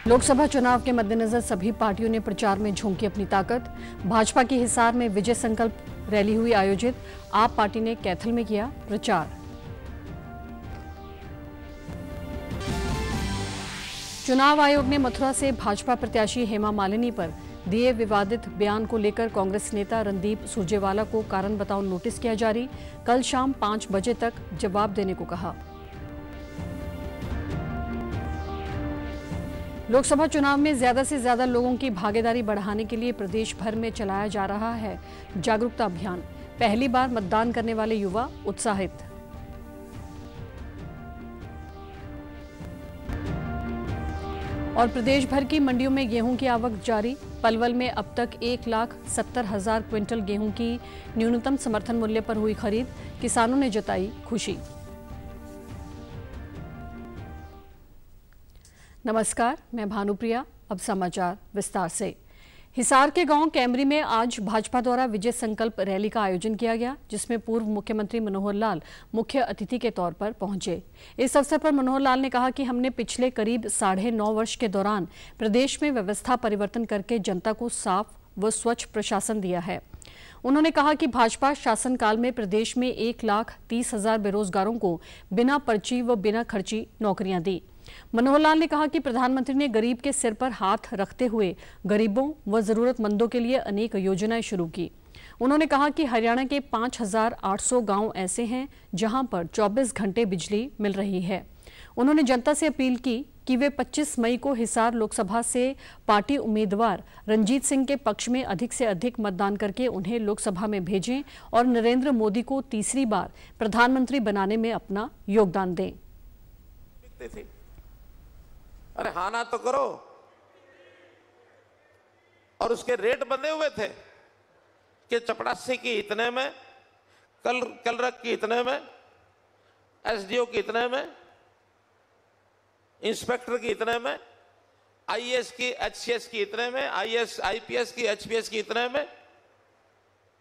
लोकसभा चुनाव के मद्देनजर सभी पार्टियों ने प्रचार में झोंकी अपनी ताकत। भाजपा की हिसार में विजय संकल्प रैली हुई आयोजित। आप पार्टी ने कैथल में किया प्रचार। चुनाव आयोग ने मथुरा से भाजपा प्रत्याशी हेमा मालिनी पर दिए विवादित बयान को लेकर कांग्रेस नेता रणदीप सुरजेवाला को कारण बताओ नोटिस किया जारी। कल शाम 5 बजे तक जवाब देने को कहा। लोकसभा चुनाव में ज्यादा से ज्यादा लोगों की भागीदारी बढ़ाने के लिए प्रदेश भर में चलाया जा रहा है जागरूकता अभियान। पहली बार मतदान करने वाले युवा उत्साहित। और प्रदेश भर की मंडियों में गेहूं की आवक जारी। पलवल में अब तक 1,70,000 क्विंटल गेहूं की न्यूनतम समर्थन मूल्य पर हुई खरीद। किसानों ने जताई खुशी। नमस्कार, मैं भानुप्रिया। अब समाचार विस्तार से। हिसार के गांव कैमरी में आज भाजपा द्वारा विजय संकल्प रैली का आयोजन किया गया, जिसमें पूर्व मुख्यमंत्री मनोहर लाल मुख्य अतिथि के तौर पर पहुंचे। इस अवसर पर मनोहर लाल ने कहा कि हमने पिछले करीब 9.5 वर्ष के दौरान प्रदेश में व्यवस्था परिवर्तन करके जनता को साफ व स्वच्छ प्रशासन दिया है। उन्होंने कहा कि भाजपा शासनकाल में प्रदेश में 1,30,000 बेरोजगारों को बिना पर्ची व बिना खर्ची नौकरियां दी। मनोहर लाल ने कहा कि प्रधानमंत्री ने गरीब के सिर पर हाथ रखते हुए गरीबों व जरूरतमंदों के लिए अनेक योजनाएं शुरू की। उन्होंने कहा कि हरियाणा के 5,800 गांव ऐसे हैं जहां पर 24 घंटे बिजली मिल रही है। उन्होंने जनता से अपील की कि वे 25 मई को हिसार लोकसभा से पार्टी उम्मीदवार रंजीत सिंह के पक्ष में अधिक से अधिक मतदान करके उन्हें लोकसभा में भेजें और नरेंद्र मोदी को तीसरी बार प्रधानमंत्री बनाने में अपना योगदान दें। अरे हाँ ना तो करो। और उसके रेट बंधे हुए थे कि चपरासी की इतने में, कलरक की इतने में, एसडीओ की इतने में, इंस्पेक्टर की इतने में, आईएएस की, एचसीएस की इतने में, आईएएस आईपीएस की, एचपीएस की इतने में,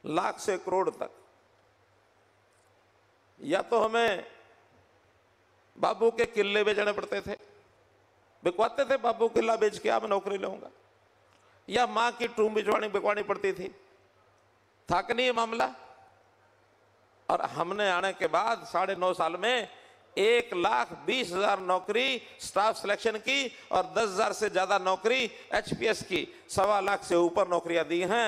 लाख से करोड़ तक। या तो हमें बाबू के किले बेचने पड़ते थे, बिकवाते थे, बाबू किला बेच के मैं नौकरी लूंगा, या मां की टूम बिकवानी पड़ती थी। था कि नहीं ये मामला? और हमने आने के बाद 9.5 साल में 1,20,000 नौकरी स्टाफ सिलेक्शन की और 10,000 से ज्यादा नौकरी एचपीएस की, 1.25 लाख से ऊपर नौकरियां दी हैं।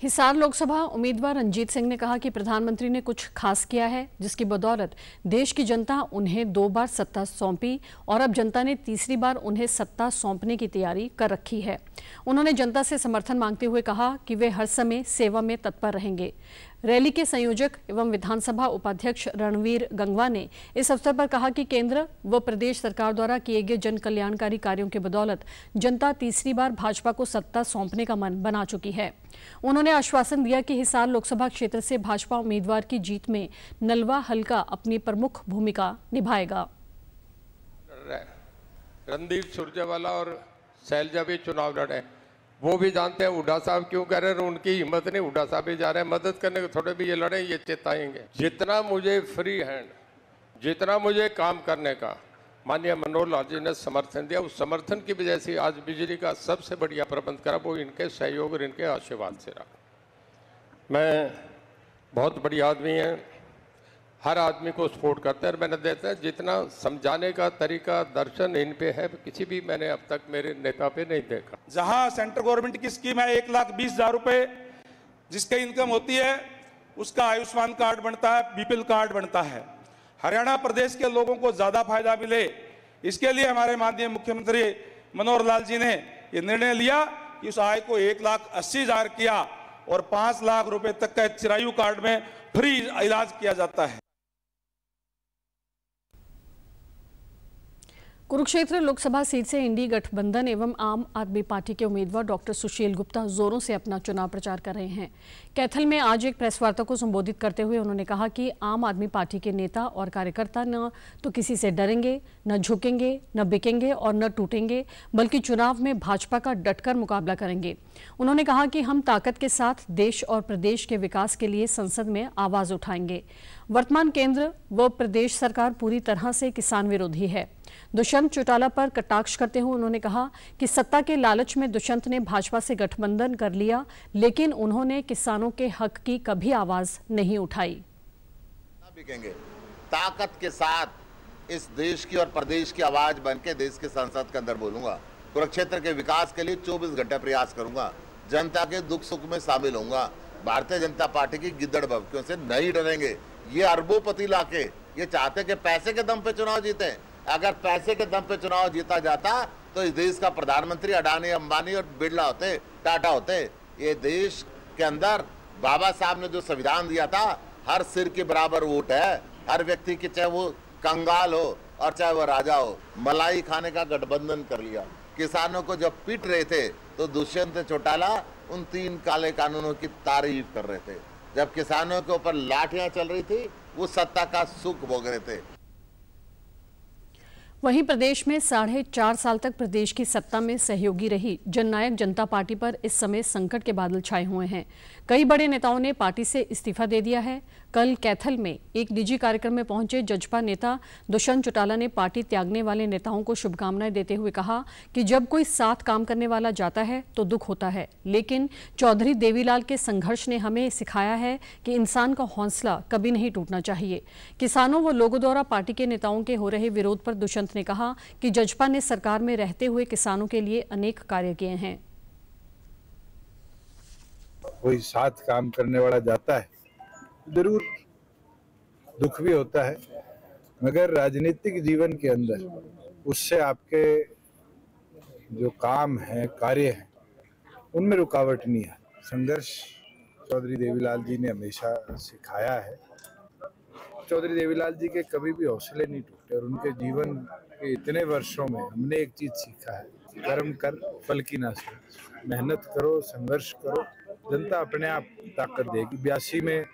हिसार लोकसभा उम्मीदवार रंजीत सिंह ने कहा कि प्रधानमंत्री ने कुछ खास किया है, जिसकी बदौलत देश की जनता उन्हें 2 बार सत्ता सौंपी और अब जनता ने तीसरी बार उन्हें सत्ता सौंपने की तैयारी कर रखी है। उन्होंने जनता से समर्थन मांगते हुए कहा कि वे हर समय सेवा में तत्पर रहेंगे। रैली के संयोजक एवं विधानसभा उपाध्यक्ष रणवीर गंगवा ने इस अवसर पर कहा कि केंद्र व प्रदेश सरकार द्वारा किए गए जन कल्याणकारी कार्यों की बदौलत जनता तीसरी बार भाजपा को सत्ता सौंपने का मन बना चुकी है। उन्होंने आश्वासन दिया कि हिसार लोकसभा क्षेत्र से भाजपा उम्मीदवार की जीत में नलवा हलका अपनी प्रमुख भूमिका निभाएगा। रणदीप सुरजेवाला और शैलजा भी चुनाव लड़े, वो भी जानते हैं हुड्डा साहब क्यों कह रहे हैं, उनकी हिम्मत नहीं, हुड्डा साहब भी जा रहे हैं मदद करने को, थोड़े भी ये लड़े, ये चेताएंगे। जितना मुझे फ्री हैंड, जितना मुझे काम करने का माननीय मनोहर लाल जी ने समर्थन दिया, उस समर्थन की वजह से आज बिजली का सबसे बढ़िया प्रबंध करा, वो इनके सहयोग और इनके आशीर्वाद से रहा। मैं बहुत बड़ी आदमी है, हर आदमी को सपोर्ट करते हैं, मैंने देता है जितना समझाने का तरीका दर्शन इन पे है, किसी भी मैंने अब तक मेरे नेता पे नहीं देखा। जहां सेंट्रल गवर्नमेंट की स्कीम है 1,20,000 रुपए जिसके इनकम होती है, उसका आयुष्मान कार्ड बनता है, बीपीएल कार्ड बनता है। हरियाणा प्रदेश के लोगों को ज्यादा फायदा मिले, इसके लिए हमारे माननीय मुख्यमंत्री मनोहर लाल जी ने यह निर्णय लिया कि उस आय को 1,80,000 किया और 5 लाख रुपए तक का चिरायु कार्ड में फ्री इलाज किया जाता है। कुरुक्षेत्र लोकसभा सीट से इंडी गठबंधन एवं आम आदमी पार्टी के उम्मीदवार डॉक्टर सुशील गुप्ता जोरों से अपना चुनाव प्रचार कर रहे हैं। कैथल में आज एक प्रेस वार्ता को संबोधित करते हुए उन्होंने कहा कि आम आदमी पार्टी के नेता और कार्यकर्ता न तो किसी से डरेंगे, न झुकेंगे, न बिकेंगे और न टूटेंगे, बल्कि चुनाव में भाजपा का डटकर मुकाबला करेंगे। उन्होंने कहा कि हम ताकत के साथ देश और प्रदेश के विकास के लिए संसद में आवाज उठाएंगे। वर्तमान केंद्र व प्रदेश सरकार पूरी तरह से किसान विरोधी है। दुष्यंत चौटाला पर कटाक्ष करते हुए उन्होंने कहा कि सत्ता के लालच में दुष्यंत ने भाजपा से गठबंधन कर लिया, लेकिन उन्होंने किसानों के हक की कभी आवाज नहीं उठाई। बिकेंगे ताकत के साथ इस देश की और प्रदेश की आवाज बनके देश के संसद के अंदर बोलूंगा। कुरुक्षेत्र के विकास के लिए 24 घंटे प्रयास करूंगा। जनता के दुख सुख में शामिल होऊंगा। भारतीय जनता पार्टी की गिद्दड़ भभकियों से नहीं डरेंगे। ये अरबोपति लाके ये चाहते कि पैसे के दम पे चुनाव जीते। अगर पैसे के दम पे चुनाव जीता जाता तो इस देश का प्रधानमंत्री अडानी, अंबानी और बिरला होते, टाटा होते। ये देश के अंदर बाबा साहब ने जो संविधान दिया था, हर सिर के बराबर वोट है हर व्यक्ति की, चाहे वो कंगाल हो और चाहे वो राजा हो। मलाई खाने का गठबंधन कर लिया। किसानों को जब पीट रहे थे तो दुष्यंत चौटाला उन 3 काले कानूनों की तारीफ कर रहे थे। जब किसानों के ऊपर लाठियां चल रही थी वो सत्ता का सुख भोग रहे थे। वहीं प्रदेश में 4.5 साल तक प्रदेश की सत्ता में सहयोगी रही जननायक जनता पार्टी पर इस समय संकट के बादल छाए हुए हैं। कई बड़े नेताओं ने पार्टी से इस्तीफा दे दिया है। कल कैथल में एक निजी कार्यक्रम में पहुंचे जजपा नेता दुष्यंत चौटाला ने पार्टी त्यागने वाले नेताओं को शुभकामनाएं देते हुए कहा कि जब कोई साथ काम करने वाला जाता है तो दुख होता है, लेकिन चौधरी देवीलाल के संघर्ष ने हमें सिखाया है कि इंसान का हौसला कभी नहीं टूटना चाहिए। किसानों व लोगों द्वारा पार्टी के नेताओं के हो रहे विरोध पर दुष्यंत ने कहा कि जजपा ने सरकार में रहते हुए किसानों के लिए अनेक कार्य किए हैं। कोई साथ काम करने वाला जाता है, जरूर दुख भी होता है, मगर राजनीतिक जीवन के अंदर उससे आपके जो काम है, कार्य है, उनमें रुकावट नहीं है। संघर्ष चौधरी देवीलाल जी ने हमेशा सिखाया है। चौधरी देवीलाल जी के कभी भी हौसले नहीं टूटे और उनके जीवन के इतने वर्षों में हमने एक चीज सीखा है, कर्म कर फल की ना सोच। मेहनत करो, संघर्ष करो, जनता अपने आप ताकत देगी। 82 में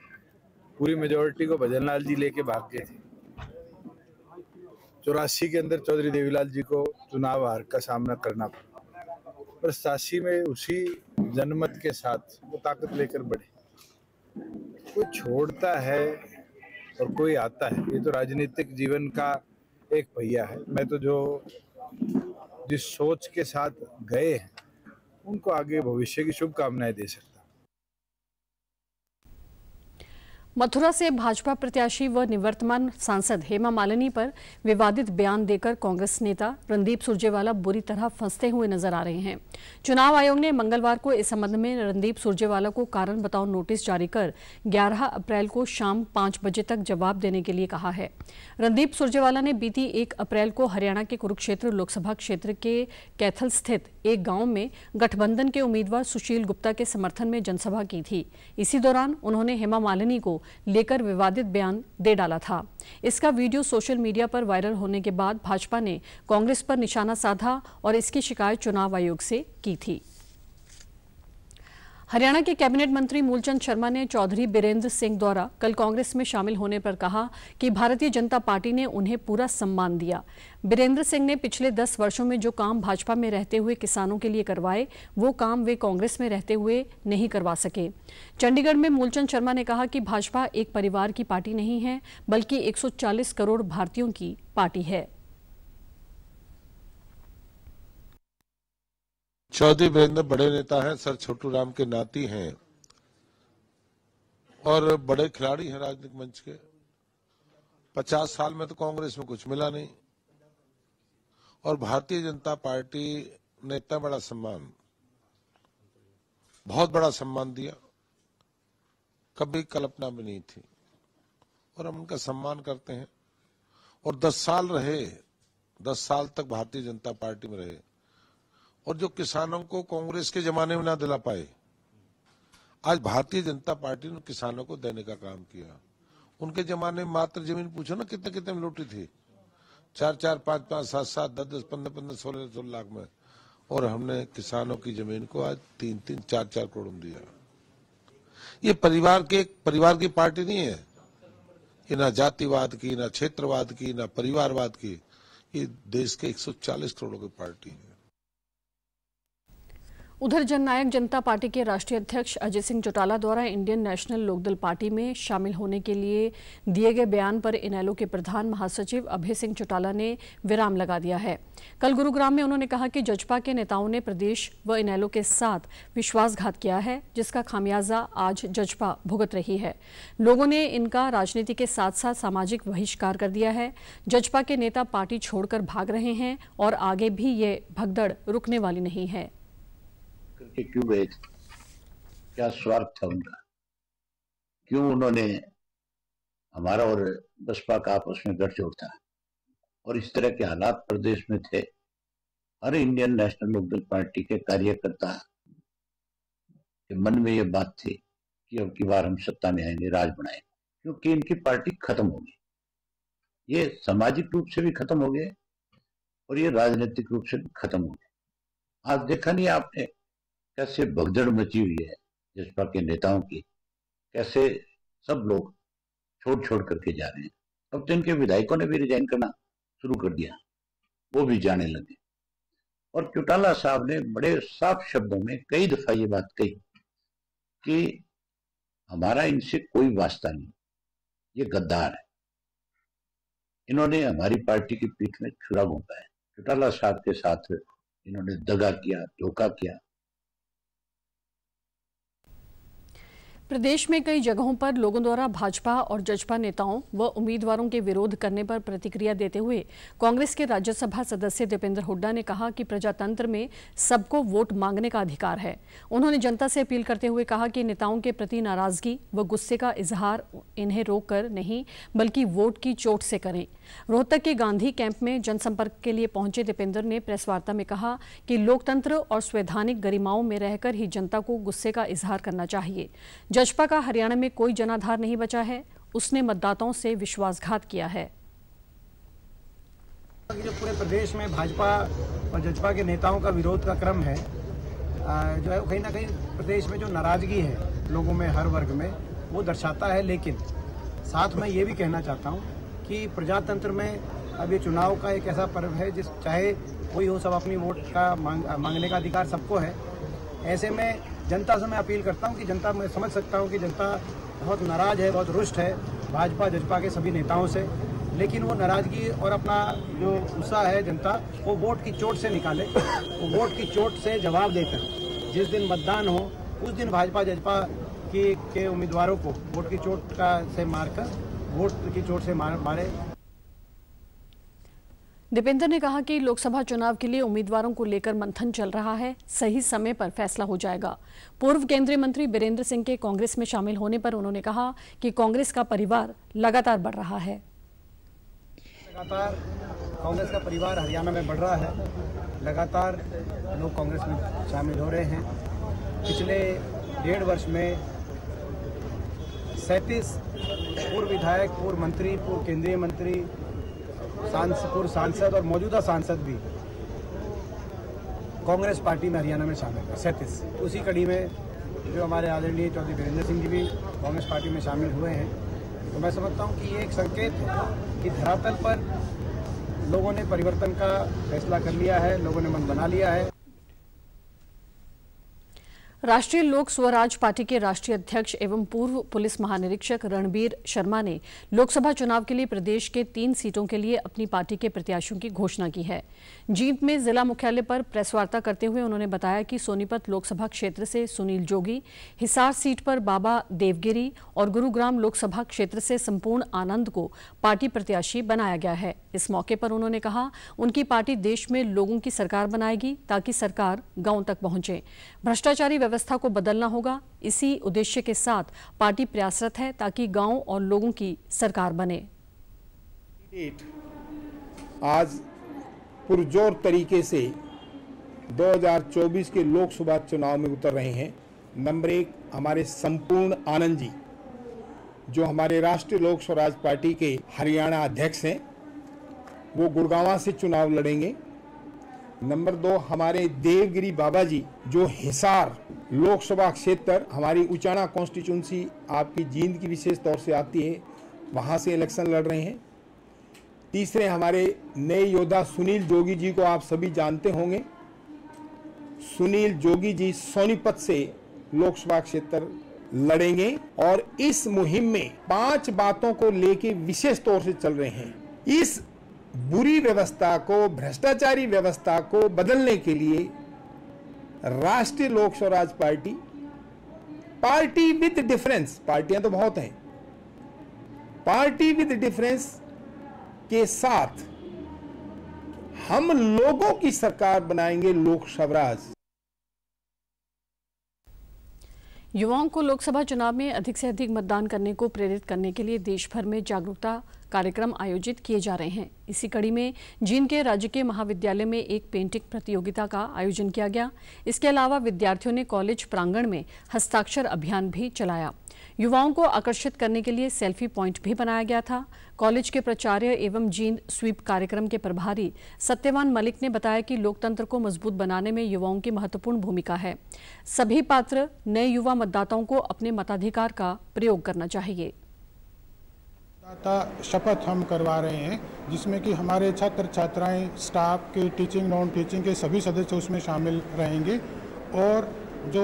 पूरी मेजोरिटी को भजनलाल जी लेके भाग गए थे। 84 के अंदर चौधरी देवीलाल जी को चुनाव हार का सामना करना पड़ा और 87 में उसी जनमत के साथ वो ताकत लेकर बढ़े। कोई छोड़ता है और कोई आता है, ये तो राजनीतिक जीवन का एक पहिया है। मैं तो जिस सोच के साथ गए हैं उनको आगे भविष्य की शुभकामनाएं दे सकता। मथुरा से भाजपा प्रत्याशी व निवर्तमान सांसद हेमा मालिनी पर विवादित बयान देकर कांग्रेस नेता रणदीप सुरजेवाला बुरी तरह फंसते हुए नजर आ रहे हैं। चुनाव आयोग ने मंगलवार को इस संबंध में रणदीप सुरजेवाला को कारण बताओ नोटिस जारी कर 11 अप्रैल को शाम 5 बजे तक जवाब देने के लिए कहा है। रणदीप सुरजेवाला ने बीती 1 अप्रैल को हरियाणा के कुरुक्षेत्र लोकसभा क्षेत्र के कैथल स्थित एक गांव में गठबंधन के उम्मीदवार सुशील गुप्ता के समर्थन में जनसभा की थी। इसी दौरान उन्होंने हेमा मालिनी को लेकर विवादित बयान दे डाला था। इसका वीडियो सोशल मीडिया पर वायरल होने के बाद भाजपा ने कांग्रेस पर निशाना साधा और इसकी शिकायत चुनाव आयोग से की थी। हरियाणा के कैबिनेट मंत्री मूलचंद शर्मा ने चौधरी बीरेंद्र सिंह द्वारा कल कांग्रेस में शामिल होने पर कहा कि भारतीय जनता पार्टी ने उन्हें पूरा सम्मान दिया। बीरेंद्र सिंह ने पिछले 10 वर्षों में जो काम भाजपा में रहते हुए किसानों के लिए करवाए, वो काम वे कांग्रेस में रहते हुए नहीं करवा सके। चंडीगढ़ में मूलचंद शर्मा ने कहा कि भाजपा एक परिवार की पार्टी नहीं है, बल्कि 140 करोड़ भारतीयों की पार्टी है। चौधरी बीरेंद्र बड़े नेता हैं, सर छोटू राम के नाती हैं और बड़े खिलाड़ी हैं राजनीतिक मंच के। 50 साल में तो कांग्रेस में कुछ मिला नहीं और भारतीय जनता पार्टी ने इतना बड़ा सम्मान, बहुत बड़ा सम्मान दिया, कभी कल्पना में नहीं थी और हम उनका सम्मान करते हैं। और 10 साल रहे, 10 साल तक भारतीय जनता पार्टी में रहे और जो किसानों को कांग्रेस के जमाने में ना दिला पाए, आज भारतीय जनता पार्टी ने किसानों को देने का काम किया। उनके जमाने में मात्र जमीन पूछो ना कितने कितने में लूटी थी, 4-4, 5-5, 7-7, 10-10, 15-15, 16-16 लाख में, और हमने किसानों की जमीन को आज 3-3, 4-4 करोड़ में दिया। ये परिवार की पार्टी नहीं है, ये ना जातिवाद की, ना क्षेत्रवाद की, ना परिवारवाद की, ये देश के 140 करोड़ की पार्टी है। उधर जननायक जनता पार्टी के राष्ट्रीय अध्यक्ष अजय सिंह चौटाला द्वारा इंडियन नेशनल लोकदल पार्टी में शामिल होने के लिए दिए गए बयान पर इनेलो के प्रधान महासचिव अभय सिंह चौटाला ने विराम लगा दिया है। कल गुरुग्राम में उन्होंने कहा कि जजपा के नेताओं ने प्रदेश व इनेलो के साथ विश्वासघात किया है, जिसका खामियाजा आज जजपा भुगत रही है। लोगों ने इनका राजनीति के साथ साथ सामाजिक बहिष्कार कर दिया है। जजपा के नेता पार्टी छोड़कर भाग रहे हैं और आगे भी ये भगदड़ रुकने वाली नहीं है। करके क्यों गए थे, क्या स्वार्थ था उनका, क्यों उन्होंने हमारा और बसपा का आपस में गठजोड़ था और इस तरह के हालात प्रदेश में थे। हर इंडियन नेशनल लोकदल पार्टी के कार्यकर्ता के मन में ये बात थी कि अब की बार हम सत्ता में आएंगे, राज बनाएंगे, क्योंकि इनकी पार्टी खत्म हो गई। ये सामाजिक रूप से भी खत्म हो गए और ये राजनीतिक रूप से भी खत्म हो गए। आज देखा नहीं आपने कैसे भगदड़ मची हुई है जसपा के नेताओं की, कैसे सब लोग छोड़ करके जा रहे हैं। अब तो इनके विधायकों ने भी रिजाइन करना शुरू कर दिया, वो भी जाने लगे। और चौटाला साहब ने बड़े साफ शब्दों में कई दफा ये बात कही कि हमारा इनसे कोई वास्ता नहीं, ये गद्दार है, इन्होंने हमारी पार्टी की पीठ में छुरा घोंपा है। चौटाला साहब के साथ इन्होंने दगा किया, धोखा किया। प्रदेश में कई जगहों पर लोगों द्वारा भाजपा और जजपा नेताओं व उम्मीदवारों के विरोध करने पर प्रतिक्रिया देते हुए कांग्रेस के राज्यसभा सदस्य दीपेंद्र हुड्डा ने कहा कि प्रजातंत्र में सबको वोट मांगने का अधिकार है। उन्होंने जनता से अपील करते हुए कहा कि नेताओं के प्रति नाराजगी व गुस्से का इजहार इन्हें रोककर नहीं बल्कि वोट की चोट से करें। रोहतक के गांधी कैंप में जनसंपर्क के लिए पहुंचे दीपेंद्र ने प्रेस वार्ता में कहा कि लोकतंत्र और संवैधानिक गरिमाओं में रहकर ही जनता को गुस्से का इजहार करना चाहिए। जजपा का हरियाणा में कोई जनाधार नहीं बचा है, उसने मतदाताओं से विश्वासघात किया है। जो पूरे प्रदेश में भाजपा और जजपा के नेताओं का विरोध का क्रम है, जो है कहीं ना कहीं प्रदेश में जो नाराजगी है लोगों में हर वर्ग में, वो दर्शाता है। लेकिन साथ में ये भी कहना चाहता हूँ कि प्रजातंत्र में अब ये चुनाव का एक ऐसा पर्व है जिस चाहे कोई हो, सब अपनी वोट का मांगने का अधिकार सबको है। ऐसे में जनता से मैं अपील करता हूं कि जनता, मैं समझ सकता हूं कि जनता बहुत नाराज है, बहुत रुष्ट है भाजपा जजपा के सभी नेताओं से, लेकिन वो नाराजगी और अपना जो गुस्सा है जनता वो वोट की चोट से निकाले। वो वोट की चोट से जवाब देकर जिस दिन मतदान हो उस दिन भाजपा जजपा के उम्मीदवारों को वोट की चोट से मारकर वोट की चोट से मारे। दीपेंद्र ने कहा कि लोकसभा चुनाव के लिए उम्मीदवारों को लेकर मंथन चल रहा है, सही समय पर फैसला हो जाएगा। पूर्व केंद्रीय मंत्री बीरेंद्र सिंह के कांग्रेस में शामिल होने पर उन्होंने कहा कि कांग्रेस का परिवार लगातार बढ़ रहा है। लगातार कांग्रेस का परिवार हरियाणा में बढ़ रहा है, लगातार लोग कांग्रेस में शामिल हो रहे हैं। पिछले 1.5 वर्ष में 37 पूर्व विधायक, पूर्व मंत्री, पूर्व केंद्रीय मंत्री, पूर्व सांसद और मौजूदा सांसद भी कांग्रेस पार्टी में हरियाणा में शामिल है। 37। उसी कड़ी में जो हमारे आदरणीय चौधरी बीरेंद्र सिंह जी भी कांग्रेस पार्टी में शामिल हुए हैं। तो मैं समझता हूं कि ये एक संकेत है कि धरातल पर लोगों ने परिवर्तन का फैसला कर लिया है, लोगों ने मन बना लिया है। राष्ट्रीय लोक स्वराज पार्टी के राष्ट्रीय अध्यक्ष एवं पूर्व पुलिस महानिरीक्षक रणबीर शर्मा ने लोकसभा चुनाव के लिए प्रदेश के 3 सीटों के लिए अपनी पार्टी के प्रत्याशियों की घोषणा की है। जींद में जिला मुख्यालय पर प्रेस वार्ता करते हुए उन्होंने बताया कि सोनीपत लोकसभा क्षेत्र से सुनील जोगी, हिसार सीट पर बाबा देवगिरी और गुरुग्राम लोकसभा क्षेत्र से संपूर्ण आनंद को पार्टी प्रत्याशी बनाया गया है। इस मौके पर उन्होंने कहा उनकी पार्टी देश में लोगों की सरकार बनाएगी ताकि सरकार गांव तक पहुंचे। भ्रष्टाचारी व्यवस्था को बदलना होगा, इसी उद्देश्य के साथ पार्टी प्रयासरत है ताकि गांव और लोगों की सरकार बने। आज पुरजोर तरीके से 2024 के लोकसभा चुनाव में उतर रहे हैं। नंबर 1 हमारे संपूर्ण आनंद जी, जो हमारे राष्ट्रीय लोक स्वराज पार्टी के हरियाणा अध्यक्ष हैं, वो गुड़गांव से चुनाव लड़ेंगे। नंबर 2 हमारे देवगिरी बाबा जी, जो हिसार लोकसभा क्षेत्र हमारी उचाना कॉन्स्टिट्यूंसी आपकी जींद की विशेष तौर से आती है, वहां से इलेक्शन लड़ रहे हैं। तीसरे हमारे नए योद्धा सुनील जोगी जी को आप सभी जानते होंगे, सुनील जोगी जी सोनीपत से लोकसभा क्षेत्र लड़ेंगे और इस मुहिम में 5 बातों को लेकर विशेष तौर से चल रहे हैं। इस बुरी व्यवस्था को, भ्रष्टाचारी व्यवस्था को बदलने के लिए राष्ट्रीय लोक स्वराज पार्टी विद डिफरेंस, पार्टियां तो बहुत हैं, पार्टी विद डिफरेंस के साथ हम लोगों की सरकार बनाएंगे, लोक स्वराज। युवाओं को लोकसभा चुनाव में अधिक से अधिक मतदान करने को प्रेरित करने के लिए देश भर में जागरूकता कार्यक्रम आयोजित किए जा रहे हैं। इसी कड़ी में जींद के राजकीय महाविद्यालय में एक पेंटिंग प्रतियोगिता का आयोजन किया गया। इसके अलावा विद्यार्थियों ने कॉलेज प्रांगण में हस्ताक्षर अभियान भी चलाया। युवाओं को आकर्षित करने के लिए सेल्फी पॉइंट भी बनाया गया था। कॉलेज के प्राचार्य एवं जींद स्वीप कार्यक्रम के प्रभारी सत्यवान मलिक ने बताया कि लोकतंत्र को मजबूत बनाने में युवाओं की महत्वपूर्ण भूमिका है। सभी पात्र नए युवा मतदाताओं को अपने मताधिकार का प्रयोग करना चाहिए। शपथ हम करवा रहे हैं, जिसमें कि हमारे छात्र छात्राएं, स्टाफ के, टीचिंग नॉन टीचिंग के सभी सदस्य उसमें शामिल रहेंगे और जो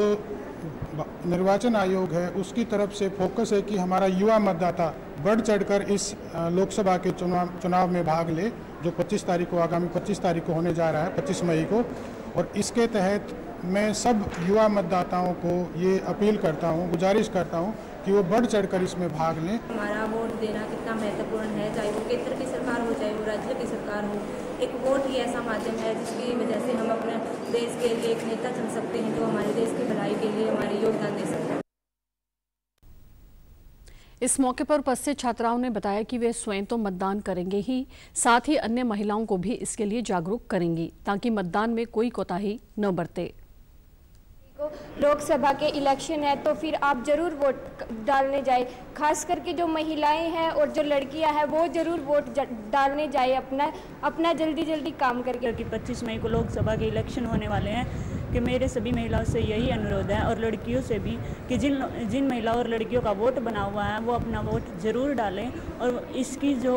निर्वाचन आयोग है उसकी तरफ से फोकस है कि हमारा युवा मतदाता बढ़ चढ़कर इस लोकसभा के चुनाव में भाग ले, जो 25 तारीख को, आगामी 25 तारीख को होने जा रहा है, 25 मई को। और इसके तहत मैं सब युवा मतदाताओं को ये अपील करता हूँ, गुजारिश करता हूँ कि वो बढ़ चढ़कर इसमें भाग लें। हमारा वोट देना कितना महत्वपूर्ण है, चाहे वो केंद्र की सरकार हो, चाहे वो राज्य की सरकार हो। एक वोट ही ऐसा माध्यम है जिसकी वजह से हम अपने देश के लिए एक नेता चुन सकते हैं, जो हमारे देश की भलाई के लिए हमारे योगदान दे सकते हैं। इस मौके पर उपस्थित छात्राओं ने बताया कि वे स्वयं तो मतदान करेंगे ही, साथ ही अन्य महिलाओं को भी इसके लिए जागरूक करेंगी, ताकि मतदान में कोई कोताही न बरते। लोकसभा के इलेक्शन है तो फिर आप जरूर वोट डालने जाए, खास करके जो महिलाएं हैं और जो लड़कियां हैं वो जरूर वोट डालने जाए, अपना जल्दी काम करके। 25 मई को लोकसभा के इलेक्शन होने वाले हैं कि मेरे सभी महिलाओं से यही अनुरोध है और लड़कियों से भी कि जिन महिलाओं और लड़कियों का वोट बना हुआ है वो अपना वोट जरूर डालें और इसकी जो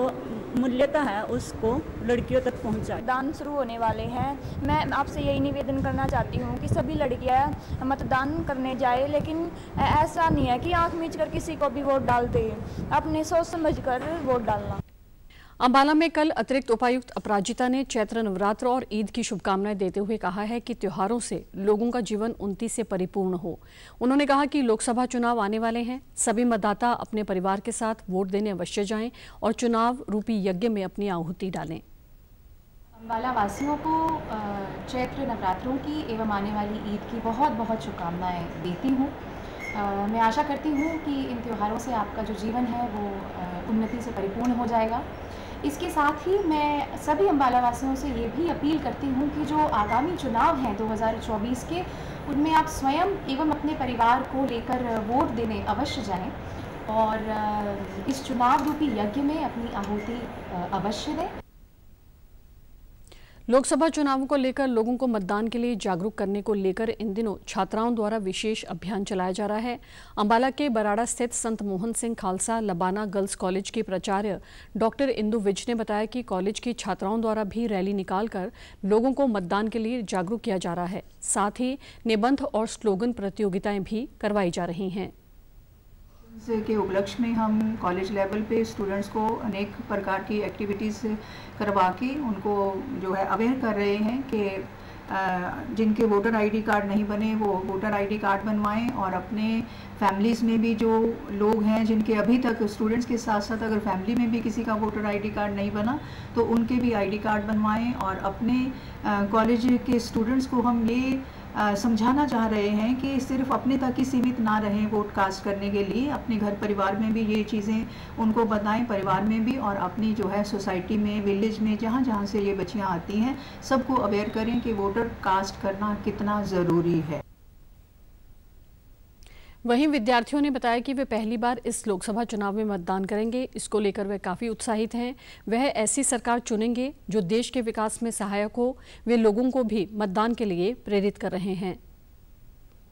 मूल्यता है उसको लड़कियों तक पहुंचाएं। मतदान शुरू होने वाले हैं, मैं आपसे यही निवेदन करना चाहती हूं कि सभी लड़कियां मतदान करने जाए, लेकिन ऐसा नहीं है कि आंख मीच कर किसी को भी वोट डाल दे, अपने सोच समझ कर वोट डालना। अंबाला में कल अतिरिक्त उपायुक्त अपराजिता ने चैत्र नवरात्र और ईद की शुभकामनाएं देते हुए कहा है कि त्योहारों से लोगों का जीवन उन्नति से परिपूर्ण हो। उन्होंने कहा कि लोकसभा चुनाव आने वाले हैं, सभी मतदाता अपने परिवार के साथ वोट देने अवश्य जाएं और चुनाव रूपी यज्ञ में अपनी आहुति डालें। अंबाला वासियों को चैत्र नवरात्रों की एवं आने वाली ईद की बहुत बहुत शुभकामनाएं देती हूँ। मैं आशा करती हूँ कि इन त्योहारों से आपका जो जीवन है वो उन्नति से परिपूर्ण हो जाएगा। इसके साथ ही मैं सभी अंबाला वासियों से ये भी अपील करती हूँ कि जो आगामी चुनाव हैं 2024 के, उनमें आप स्वयं एवं अपने परिवार को लेकर वोट देने अवश्य जाएं और इस चुनाव रूपी यज्ञ में अपनी आहुति अवश्य दें। लोकसभा चुनावों को लेकर लोगों को मतदान के लिए जागरूक करने को लेकर इन दिनों छात्राओं द्वारा विशेष अभियान चलाया जा रहा है। अंबाला के बराड़ा स्थित संत मोहन सिंह खालसा लबाना गर्ल्स कॉलेज की प्राचार्य डॉक्टर इंदु विज ने बताया कि कॉलेज की छात्राओं द्वारा भी रैली निकालकर लोगों को मतदान के लिए जागरूक किया जा रहा है। साथ ही निबंध और स्लोगन प्रतियोगिताएं भी करवाई जा रही हैं। के उपलक्ष्य में हम कॉलेज लेवल पे स्टूडेंट्स को अनेक प्रकार की एक्टिविटीज़ करवा के उनको जो है अवेयर कर रहे हैं कि जिनके वोटर आईडी कार्ड नहीं बने वो वोटर आईडी कार्ड बनवाएं और अपने फैमिलीज़ में भी जो लोग हैं जिनके अभी तक स्टूडेंट्स के साथ साथ अगर फैमिली में भी किसी का वोटर आईडी कार्ड नहीं बना तो उनके भी आईडी कार्ड बनवाएं। और अपने कॉलेज के स्टूडेंट्स को हम ये समझाना चाह रहे हैं कि सिर्फ अपने तक ही सीमित ना रहें वोट कास्ट करने के लिए, अपने घर परिवार में भी ये चीज़ें उनको बताएं, परिवार में भी और अपनी जो है सोसाइटी में, विलेज में, जहाँ जहाँ से ये बच्चियाँ आती हैं सबको अवेयर करें कि वोटर कास्ट करना कितना ज़रूरी है। वहीं विद्यार्थियों ने बताया कि वे पहली बार इस लोकसभा चुनाव में मतदान करेंगे। इसको लेकर वे काफ़ी उत्साहित हैं। वह ऐसी सरकार चुनेंगे जो देश के विकास में सहायक हो। वे लोगों को भी मतदान के लिए प्रेरित कर रहे हैं।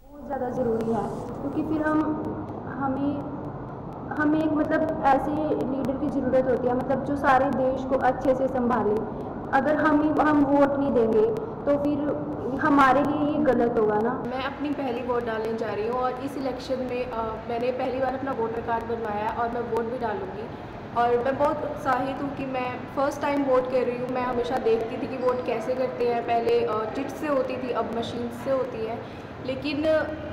बहुत ज़्यादा ज़रूरी है क्योंकि फिर हमें एक मतलब ऐसे लीडर की ज़रूरत होती है, मतलब जो सारे देश को अच्छे से संभाले। अगर हम वोट नहीं देंगे तो फिर हमारे लिए ये गलत होगा ना। मैं अपनी पहली वोट डालने जा रही हूँ और इस इलेक्शन में मैंने पहली बार अपना वोटर कार्ड बनवाया और मैं वोट भी डालूँगी और मैं बहुत उत्साहित हूँ कि मैं फ़र्स्ट टाइम वोट कर रही हूँ। मैं हमेशा देखती थी कि वोट कैसे करते हैं, पहले चिट से होती थी, अब मशीन से होती है, लेकिन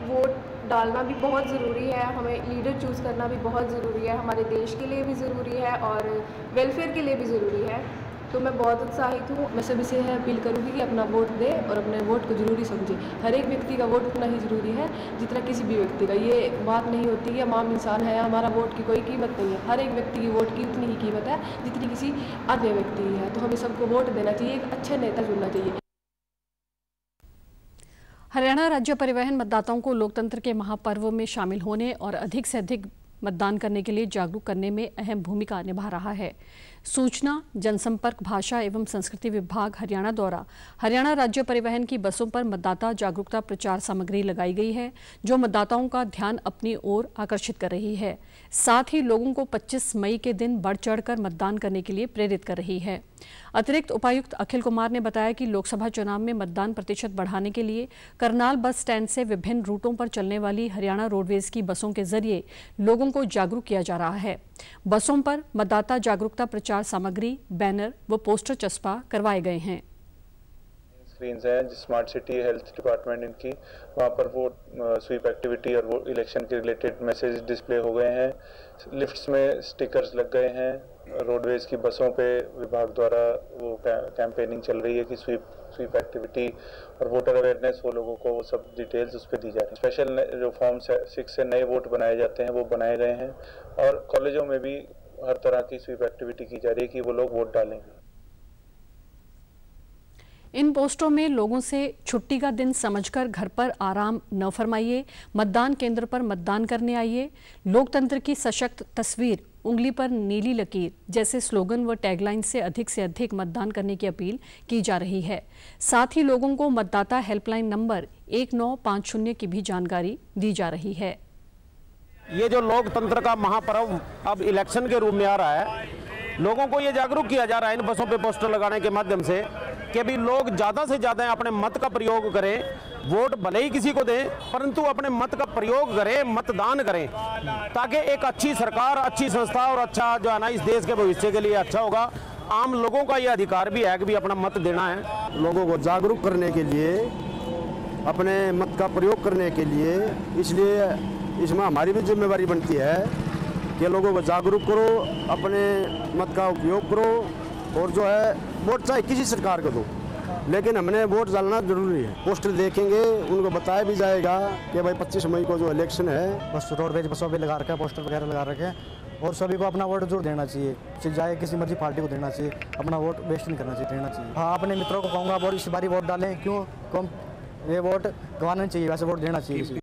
वोट डालना भी बहुत ज़रूरी है। हमें लीडर चूज़ करना भी बहुत ज़रूरी है, हमारे देश के लिए भी ज़रूरी है और वेलफेयर के लिए भी ज़रूरी है। तो मैं बहुत उत्साहित हूँ। मैं सभी से अपील करूँगी कि अपना वोट दे और अपने वोट को ज़रूरी समझे। हर एक व्यक्ति का वोट उतना ही ज़रूरी है जितना किसी भी व्यक्ति का। ये बात नहीं होती कि हम आम इंसान है, हमारा वोट की कोई कीमत नहीं है। हर एक व्यक्ति की वोट की उतनी ही कीमत है जितनी किसी अन्य व्यक्ति की है। तो हमें सबको वोट देना चाहिए, एक अच्छे नेता चुनना चाहिए। हरियाणा राज्य परिवहन मतदाताओं को लोकतंत्र के महापर्व में शामिल होने और अधिक से अधिक मतदान करने के लिए जागरूक करने में अहम भूमिका निभा रहा है। सूचना, जनसंपर्क, भाषा एवं संस्कृति विभाग हरियाणा द्वारा हरियाणा राज्य परिवहन की बसों पर मतदाता जागरूकता प्रचार सामग्री लगाई गई है, जो मतदाताओं का ध्यान अपनी ओर आकर्षित कर रही है। साथ ही लोगों को 25 मई के दिन बढ़ चढ़कर मतदान करने के लिए प्रेरित कर रही है। अतिरिक्त उपायुक्त अखिल कुमार ने बताया कि लोकसभा चुनाव में मतदान प्रतिशत बढ़ाने के लिए करनाल बस स्टैंड से विभिन्न रूटों पर चलने वाली हरियाणा रोडवेज की बसों के जरिए लोगों को जागरूक किया जा रहा है। बसों पर मतदाता जागरूकता प्रचार सामग्री, बैनर व पोस्टर चस्पा करवाए गए हैं। स्क्रीन हैं स्मार्ट सिटी हेल्थ डिपार्टमेंट इनकी, वहाँ पर वो स्वीप एक्टिविटी और वो इलेक्शन के रिलेटेड मैसेज डिस्प्ले हो गए हैं। लिफ्ट्स में स्टिकर्स लग गए हैं। रोडवेज की बसों पे विभाग द्वारा वो कैंपेनिंग चल रही है कि स्वीप एक्टिविटी और वोटर अवेयरनेस वो लोगों को वो सब डिटेल्स उस पर दी जा रही है। स्पेशल जो फॉर्म 6 से नए वोट बनाए जाते हैं वो बनाए गए हैं और कॉलेजों में भी हर तरह की स्वीप एक्टिविटी की जा रही है कि वो लोग वोट डालेंगे। इन पोस्टरों में लोगों से छुट्टी का दिन समझकर घर पर आराम न फरमाइए, मतदान केंद्र पर मतदान करने आइए, लोकतंत्र की सशक्त तस्वीर, उंगली पर नीली लकीर जैसे स्लोगन व टैगलाइन से अधिक मतदान करने की अपील की जा रही है। साथ ही लोगों को मतदाता हेल्पलाइन नंबर 1950 की भी जानकारी दी जा रही है। ये जो लोकतंत्र का महापर्व अब इलेक्शन के रूप में आ रहा है, लोगों को ये जागरूक किया जा रहा है इन बसों पे पोस्टर लगाने के माध्यम से कि भी लोग ज़्यादा से ज़्यादा अपने मत का प्रयोग करें। वोट भले ही किसी को दें, परंतु अपने मत का प्रयोग करें, मतदान करें, ताकि एक अच्छी सरकार, अच्छी संस्था और अच्छा जो है ना इस देश के भविष्य के लिए अच्छा होगा। आम लोगों का ये अधिकार भी है कि भी अपना मत देना है। लोगों को जागरूक करने के लिए, अपने मत का प्रयोग करने के लिए, इसलिए इसमें हमारी भी जिम्मेवारी बनती है कि लोगों को जागरूक करो, अपने मत का उपयोग करो और जो है वोट चाहे किसी सरकार को दो, लेकिन हमने वोट डालना जरूरी है। पोस्टर देखेंगे, उनको बताया भी जाएगा कि भाई 25 मई को जो इलेक्शन है, बस रोडवेज बसों पे लगा रखा है, पोस्टर वगैरह लगा रखे हैं और सभी को अपना वोट जरूर देना चाहिए, चाहे किसी मर्जी पार्टी को देना चाहिए, अपना वोट वेस्ट नहीं करना चाहिए, देना चाहिए। हाँ, अपने मित्रों को कहूँगा वोट इस बारी वोट डालें, क्यों कम ये वोट गंवाना चाहिए, वैसे वोट देना चाहिए।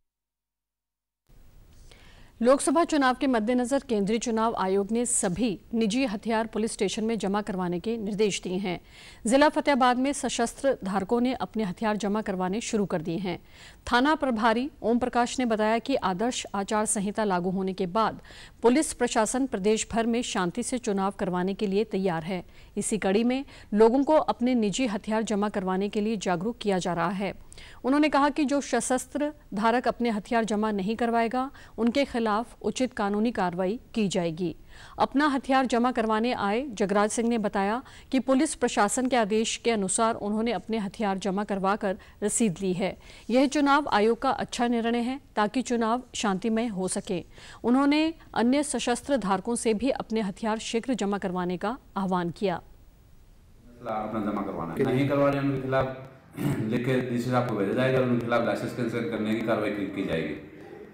लोकसभा चुनाव के मद्देनजर केंद्रीय चुनाव आयोग ने सभी निजी हथियार पुलिस स्टेशन में जमा करवाने के निर्देश दिए हैं। जिला फतेहाबाद में सशस्त्र धारकों ने अपने हथियार जमा करवाने शुरू कर दिए हैं। थाना प्रभारी ओम प्रकाश ने बताया कि आदर्श आचार संहिता लागू होने के बाद पुलिस प्रशासन प्रदेश भर में शांति से चुनाव करवाने के लिए तैयार है। इसी कड़ी में लोगों को अपने निजी हथियार जमा करवाने के लिए जागरूक किया जा रहा है। उन्होंने कहा कि जो सशस्त्र धारक अपने हथियार जमा नहीं करवाएगा, उनके खिलाफ उचित कानूनी कार्रवाई की जाएगी। अपना हथियार जमा करवाने आए जगराज सिंह ने बताया कि पुलिस प्रशासन के आदेश के अनुसार उन्होंने अपने हथियार जमा करवाकर रसीद ली है। यह चुनाव आयोग का अच्छा निर्णय है ताकि चुनाव शांतिमय हो सके। उन्होंने अन्य सशस्त्र धारकों से भी अपने हथियार शीघ्र जमा करवाने का आह्वान किया। अपना जमा करवाना नहीं करवा रहे उनके खिलाफ लिख के डीसी साहब को भेजा जाएगा, उनके खिलाफ लाइसेंस कैंसिल करने की कार्रवाई की जाएगी।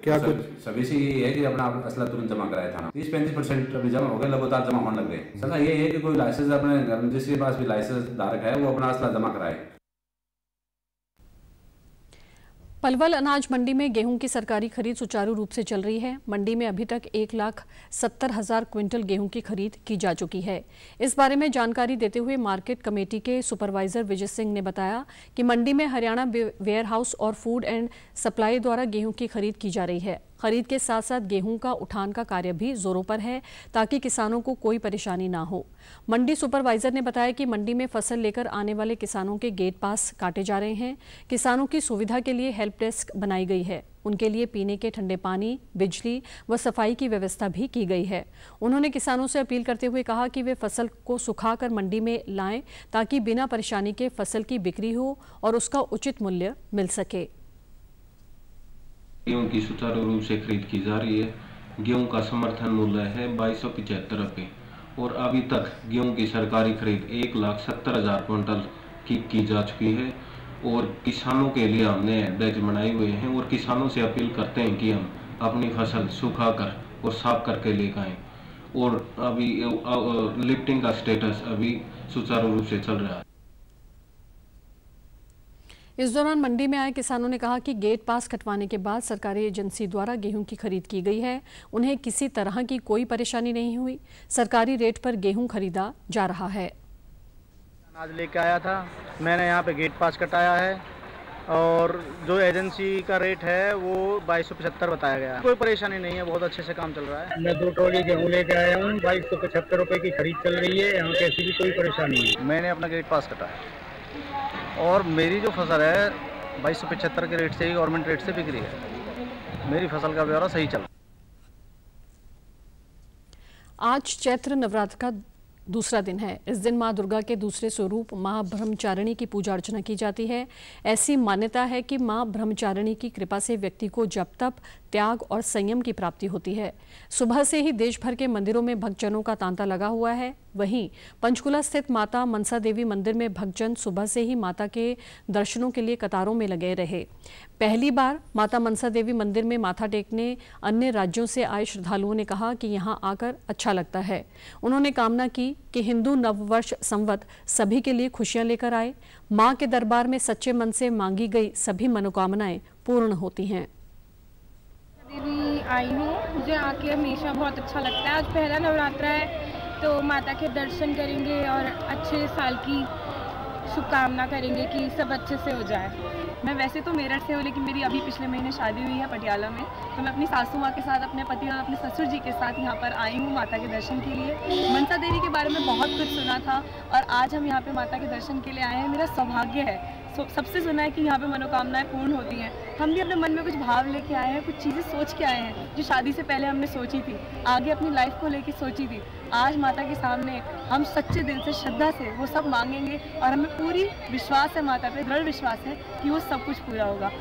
क्या तो सभी से ये है कि अपना असला तुरंत जमा कराया था। 30-35% अभी जमा हो गए, लगातार जमा होने लग गए। सर ये है कि कोई लाइसेंस अपने जिसके पास भी लाइसेंस धारक है वो अपना असला जमा कराए। पलवल अनाज मंडी में गेहूं की सरकारी खरीद सुचारू रूप से चल रही है। मंडी में अभी तक 1,70,000 क्विंटल गेहूं की खरीद की जा चुकी है। इस बारे में जानकारी देते हुए मार्केट कमेटी के सुपरवाइजर विजय सिंह ने बताया कि मंडी में हरियाणा वेयर हाउस और फूड एंड सप्लाई द्वारा गेहूं की खरीद की जा रही है। खरीद के साथ साथ गेहूं का उठान का कार्य भी जोरों पर है ताकि किसानों को कोई परेशानी ना हो। मंडी सुपरवाइजर ने बताया कि मंडी में फसल लेकर आने वाले किसानों के गेट पास काटे जा रहे हैं। किसानों की सुविधा के लिए हेल्प डेस्क बनाई गई है। उनके लिए पीने के ठंडे पानी, बिजली व सफाई की व्यवस्था भी की गई है। उन्होंने किसानों से अपील करते हुए कहा कि वे फसल को सुखाकर मंडी में लाएं ताकि बिना परेशानी के फसल की बिक्री हो और उसका उचित मूल्य मिल सके। गेहूं की सुचारू रूप से खरीद की जा रही है। गेहूं का समर्थन मूल्य है 2275 रुपये और अभी तक गेहूं की सरकारी खरीद 1,70,000 क्विंटल की जा चुकी है और किसानों के लिए हमने डेस्क बनाए हुए हैं और किसानों से अपील करते हैं कि हम अपनी फसल सुखाकर और साफ करके लेकर आएँ और अभी लिफ्टिंग का स्टेटस अभी सुचारू रूप से चल रहा है। इस दौरान मंडी में आए किसानों ने कहा कि गेट पास कटवाने के बाद सरकारी एजेंसी द्वारा गेहूं की खरीद की गई है। उन्हें किसी तरह की कोई परेशानी नहीं हुई। सरकारी रेट पर गेहूं खरीदा जा रहा है। अनाज लेके आया था, मैंने यहाँ पे गेट पास कटाया है और जो एजेंसी का रेट है वो 2275 बताया गया। कोई परेशानी नहीं है, बहुत अच्छे से काम चल रहा है। मैं 2 ट्रॉली गेहूँ लेके आया हूँ, 2275 रुपये की खरीद चल रही है। यहाँ कैसी भी कोई परेशानी नहीं। मैंने अपना गेट पास कटाया और मेरी जो फसल है 2275 के रेट से ही गवर्नमेंट रेट से बिक रही है। मेरी फसल का ब्यौरा सही चल रहा है। आज चैत्र नवरात्र का दूसरा दिन है। इस दिन मां दुर्गा के दूसरे स्वरूप मां ब्रह्मचारिणी की पूजा अर्चना की जाती है। ऐसी मान्यता है कि मां ब्रह्मचारिणी की कृपा से व्यक्ति को जप तप, त्याग और संयम की प्राप्ति होती है। सुबह से ही देश भर के मंदिरों में भक्तजनों का तांता लगा हुआ है। वहीं पंचकुला स्थित माता मनसा देवी मंदिर में भक्तजन सुबह से ही माता के दर्शनों के लिए कतारों में लगे रहे। पहली बार माता मनसा देवी मंदिर में माथा टेकने अन्य राज्यों से आए श्रद्धालुओं ने कहा कि यहां आकर अच्छा लगता है। उन्होंने कामना की कि हिंदू नववर्ष संवत सभी के लिए खुशियां लेकर आए। मां के दरबार में सच्चे मन से मांगी गई सभी मनोकामनाएं पूर्ण होती हैं। देवी आई हूँ, मुझे आके हमेशा बहुत अच्छा लगता है। आज पहला नवरात्र है तो माता के दर्शन करेंगे और अच्छे साल की शुभकामना करेंगे कि सब अच्छे से हो जाए। मैं वैसे तो मेरठ से हूँ, लेकिन मेरी अभी पिछले महीने शादी हुई है पटियाला में, तो मैं अपनी सासू माँ के साथ, अपने पति और अपने ससुर जी के साथ यहाँ पर आई हूँ माता के दर्शन के लिए। मनसा देवी के बारे में बहुत कुछ सुना था और आज हम यहाँ पे माता के दर्शन के लिए आए हैं। मेरा सौभाग्य है, सबसे सुना है कि यहाँ पे मनोकामनाएं पूर्ण होती हैं। हम भी अपने मन में कुछ भाव लेके आए हैं, कुछ चीज़ें सोच के आए हैं जो शादी से पहले हमने सोची थी, आगे अपनी लाइफ को लेके सोची थी। आज माता के सामने हम सच्चे दिल से, श्रद्धा से वो सब मांगेंगे और हमें पूरी विश्वास है माता पे, दृढ़ विश्वास है कि वो सब कुछ पूरा होगा।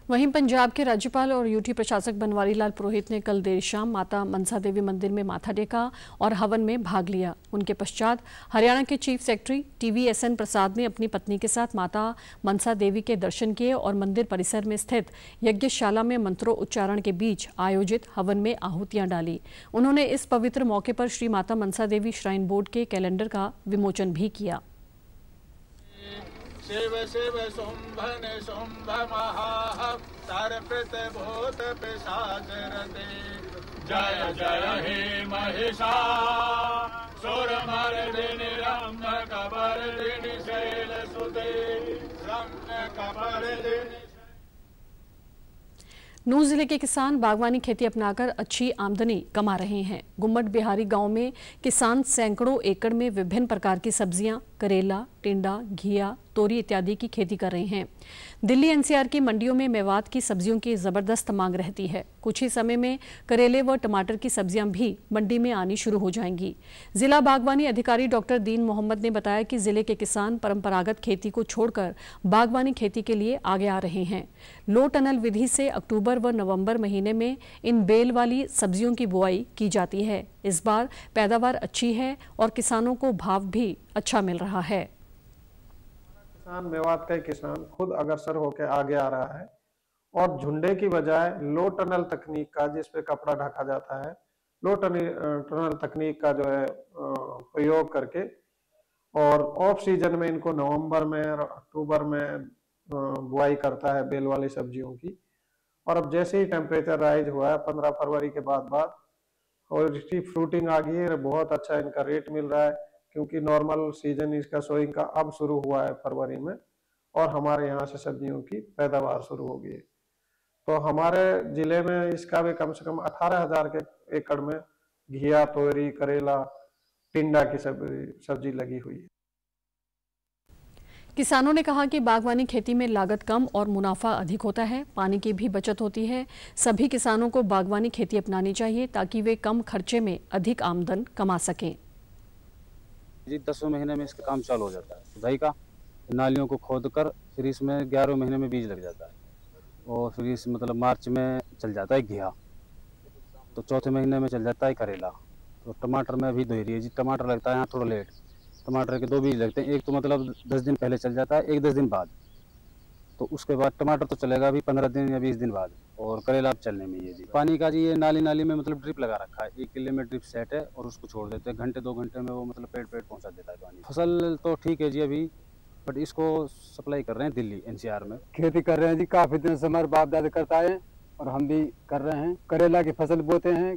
वहीं पंजाब के राज्यपाल और यूटी प्रशासक बनवारी लाल पुरोहित ने कल देर शाम माता मनसा देवी मंदिर में माथा टेका और हवन में भाग लिया। उनके पश्चात हरियाणा के चीफ सेक्रेटरी TVSN प्रसाद ने अपनी पत्नी के साथ माता मनसा देवी के दर्शन किए और मंदिर परिसर में स्थित यज्ञशाला में मंत्रोच्चारण के बीच आयोजित हवन में आहुतियां डाली। उन्होंने इस पवित्र मौके पर श्री माता मनसा देवी श्राइन बोर्ड के कैलेंडर का विमोचन भी किया। शिव शिव शुंभ निशुंभ महाः सर्पित भूत पिशाच रते जय जय हे महिषासुरमर्दिनि रम्यकपर्दिनि शैलसुते रम्यकपर्दिनि। नूंह जिले के किसान बागवानी खेती अपनाकर अच्छी आमदनी कमा रहे हैं। गुम्मट बिहारी गांव में किसान सैकड़ों एकड़ में विभिन्न प्रकार की सब्जियां, करेला, टिंडा, घिया, तोरी इत्यादि की खेती कर रहे हैं। दिल्ली NCR की मंडियों में मेवात की सब्जियों की जबरदस्त मांग रहती है। कुछ ही समय में करेले व टमाटर की सब्जियां भी मंडी में आनी शुरू हो जाएंगी। जिला बागवानी अधिकारी डॉक्टर दीन मोहम्मद ने बताया कि जिले के किसान परंपरागत खेती को छोड़कर बागवानी खेती के लिए आगे आ रहे हैं। लो टनल विधि से अक्टूबर व नवंबर महीने में इन बेल वाली सब्जियों की बुआई की जाती है। इस बार पैदावार अच्छी है और किसानों को भाव भी अच्छा मिल रहा है। किसान मेवात का किसान खुद अग्रसर होकर आगे आ रहा है और झुंडे की बजाय लो टनल तकनीक का, जिस पे कपड़ा ढका जाता है, लो टनल तकनीक का जो है प्रयोग करके और ऑफ सीजन में इनको नवंबर में और अक्टूबर में बुआई करता है बेल वाली सब्जियों की। और अब जैसे ही टेम्परेचर राइज हुआ है 15 फरवरी के बाद और इसकी फ्रूटिंग आ गई है, बहुत अच्छा इनका रेट मिल रहा है क्योंकि नॉर्मल सीजन इसका सोइंग का अब शुरू हुआ है फरवरी में और हमारे यहाँ से सब्जियों की पैदावार शुरू हो गई है। तो हमारे जिले में इसका भी कम से कम 18,000 के एकड़ में घिया, तोरी, करेला, टिंडा की सब्जी लगी हुई है। किसानों ने कहा कि बागवानी खेती में लागत कम और मुनाफा अधिक होता है, पानी की भी बचत होती है। सभी किसानों को बागवानी खेती अपनानी चाहिए ताकि वे कम खर्चे में अधिक आमदन कमा सकें। जी 10 महीने में इसका काम चालू हो जाता है खुदाई का, नालियों को खोद कर फिर इसमें 11वें महीने में बीज लग जाता है और फिर इस मतलब मार्च में चल जाता है घिया, तो चौथे महीने में चल जाता है करेला। तो टमाटर में अभी धोरी है जी, टमाटर लगता है यहाँ थोड़ा लेट, टमाटर के 2 बीज लगते हैं, एक तो मतलब 10 दिन पहले चल जाता है, एक 10 दिन बाद, तो उसके बाद टमाटर तो चलेगा अभी 15 दिन या 20 दिन बाद, और करेला अब चलने में ये जी। पानी का जी ये नाली में मतलब ड्रिप लगा रखा है, 1 किले में ड्रिप सेट है और उसको छोड़ देते हैं, घंटे 2 घंटे में वो मतलब पेड़ पहुंचा देता है पानी। फसल तो ठीक है जी अभी, बट इसको सप्लाई कर रहे हैं दिल्ली NCR में। खेती कर रहे हैं जी, काफी दिन से हमारे बाप दादा करता है और हम भी कर रहे हैं, करेला की फसल बोते हैं।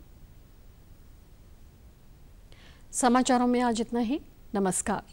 समाचारों में आज इतना ही। नमस्कार।